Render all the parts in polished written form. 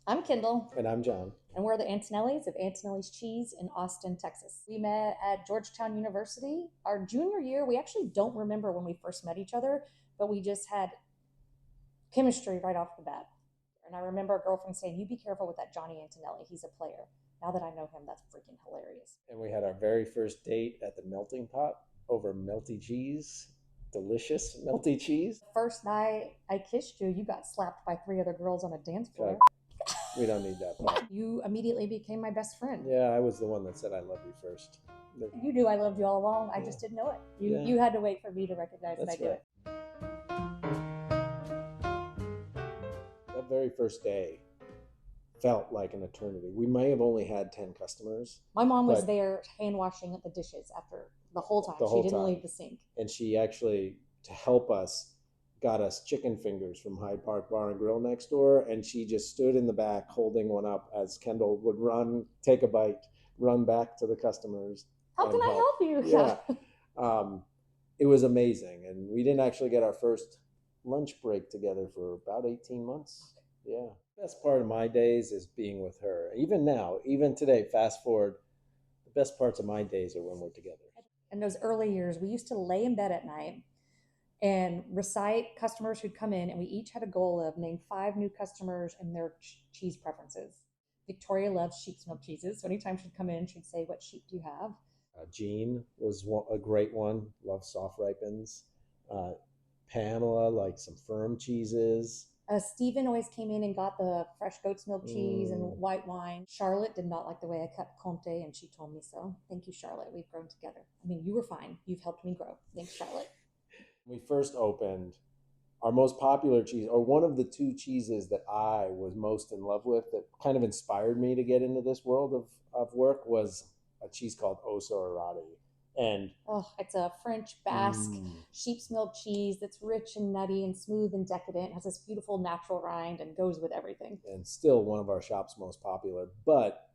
I'm Kendall, And I'm John. and we're the Antonellis of Antonelli's Cheese in Austin, Texas. We met at Georgetown University our junior year. We actually don't remember when we first met each other, but we just had chemistry right off the bat. And I remember a girlfriend saying, "You be careful with that Johnny Antonelli. He's a player." Now that I know him, that's freaking hilarious. And we had our very first date at the melting pot over melty cheese. Delicious melty cheese. The first night I kissed you, you got slapped by three other girls on a dance floor. We don't need that part. You immediately became my best friend. Yeah, I was the one that said I love you first. You knew I loved you all along. I just didn't know it. You had to wait for me to recognize that I did it. That very first day felt like an eternity. We may have only had 10 customers. My mom was there hand washing the dishes after the whole time. She didn't leave the sink. And she actually, to help us, got us chicken fingers from Hyde Park Bar and Grill next door. And she just stood in the back holding one up as Kendall would run, take a bite, run back to the customers. How can I help you? Yeah. It was amazing. And we didn't actually get our first lunch break together for about 18 months. Yeah. Best part of my days is being with her. Even now, even today, fast forward, the best parts of my days are when we're together. In those early years, we used to lay in bed at night and recite customers who'd come in, and we each had a goal of name 5 new customers and their cheese preferences. Victoria loves sheep's milk cheeses, so anytime she'd come in, she'd say, "What sheep do you have?" Jean was a great one. Love soft ripens. Pamela liked some firm cheeses. Stephen always came in and got the fresh goat's milk cheese and white wine. Charlotte did not like the way I cut Comte, and she told me so. Thank you, Charlotte. We've grown together. I mean, you were fine. You've helped me grow. Thanks, Charlotte. When we first opened, our most popular cheese, or one of the 2 cheeses that I was most in love with that kind of inspired me to get into this world of work, was a cheese called Osso Arati. And it's a French Basque sheep's milk cheese that's rich and nutty and smooth and decadent. It has this beautiful natural rind and goes with everything. And still one of our shop's most popular. But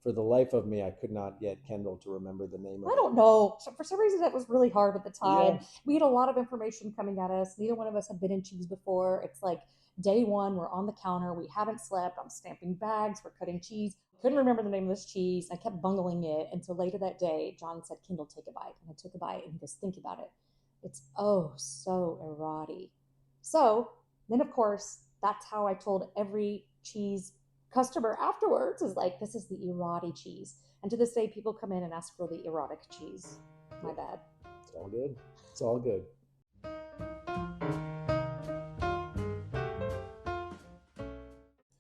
for the life of me, I could not get Kendall to remember the name of it. I don't know. So for some reason, that was really hard at the time. Yeah. We had a lot of information coming at us. Neither one of us had been in cheese before. It's like day one, we're on the counter. We haven't slept. I'm stamping bags. We're cutting cheese. Couldn't remember the name of this cheese. I kept bungling it until later that day, John said, "Kendall, take a bite." And I took a bite, and he goes, "Think about it. It's oh so erotic." So then, of course, that's how I told every cheese customer afterwards, is like, "This is the erotic cheese." And to this day, people come in and ask for the erotic cheese. My bad. It's all good. It's all good.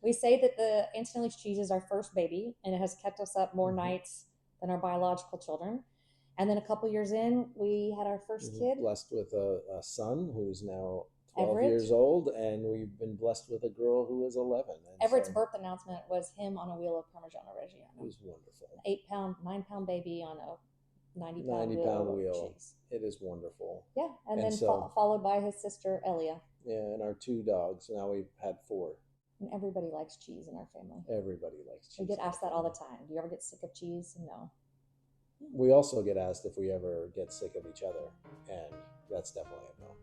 We say that the Antonelli's cheese is our first baby, and it has kept us up more nights than our biological children. And then a couple years in, we had our first kid. Blessed with a son who's now 12 Everett. years old, and we've been blessed with a girl who is 11. And Everett's birth announcement was him on a wheel of Parmigiano Reggiano. It was wonderful. 8-pound, 9-pound baby on a 90-pound wheel. Cheese. It is wonderful. Yeah, and then followed by his sister, Elia. Yeah, and our 2 dogs. Now we've had 4. And everybody likes cheese in our family. Everybody likes cheese. We get asked that all the time. Do you ever get sick of cheese? No. We also get asked if we ever get sick of each other, and that's definitely a no.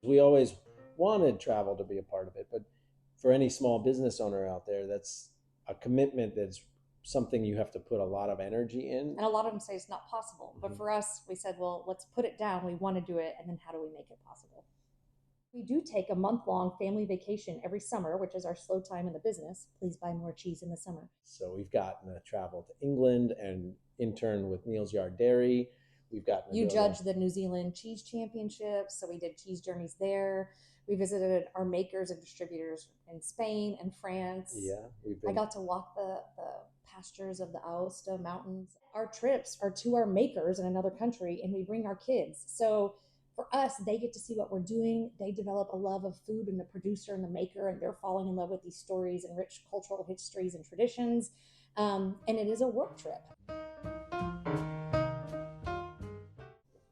We always wanted travel to be a part of it, but for any small business owner out there, that's a commitment that's something you have to put a lot of energy in. And a lot of them say it's not possible. But for us, we said, well, let's put it down. We want to do it. And then how do we make it possible? We do take a month-long family vacation every summer, which is our slow time in the business. Please buy more cheese in the summer. So we've gotten to travel to England and intern with Neal's Yard Dairy. We've gotten to judged the New Zealand Cheese Championships, so we did cheese journeys there. We visited our makers and distributors in Spain and France. Yeah, I got to walk the pastures of the Aosta Mountains. Our trips are to our makers in another country, and we bring our kids. So for us, they get to see what we're doing. They develop a love of food and the producer and the maker, and they're falling in love with these stories and rich cultural histories and traditions. And it is a work trip.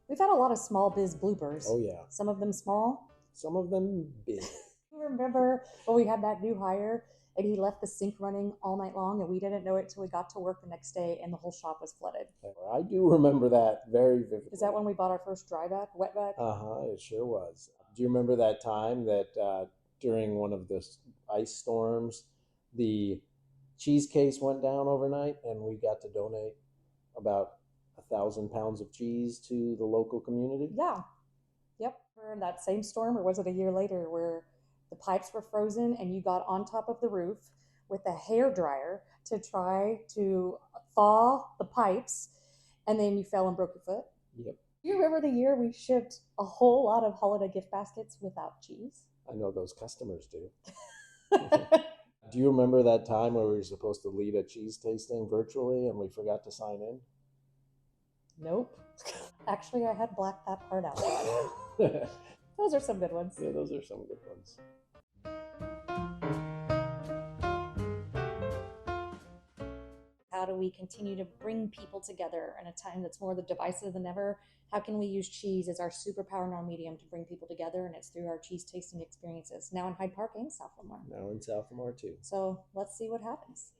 We've had a lot of small biz bloopers. Oh, yeah. Some of them small. Some of them big. Remember when we had that new hire and he left the sink running all night long, and we didn't know it till we got to work the next day, and the whole shop was flooded. I do remember that very vividly. Is that when we bought our first dry vac, wet vac? It sure was. Do you remember that time that during one of the ice storms, the cheese case went down overnight, and we got to donate about 1,000 pounds of cheese to the local community? Yeah. Yep. For that same storm, or was it a year later, where the pipes were frozen and you got on top of the roof with a hair dryer to try to thaw the pipes, and then you fell and broke your foot? Yep. Do you remember the year we shipped a whole lot of holiday gift baskets without cheese? I know those customers do. Do you remember that time where we were supposed to lead a cheese tasting virtually and we forgot to sign in? Nope. Actually, I had blacked that part out. Yeah, Those are some good ones. those are some good ones. How do we continue to bring people together in a time that's more divisive than ever? How can we use cheese as our superpower and our medium to bring people together? And it's through our cheese tasting experiences now in Hyde Park and South Lamar. Now in South Lamar too. So let's see what happens.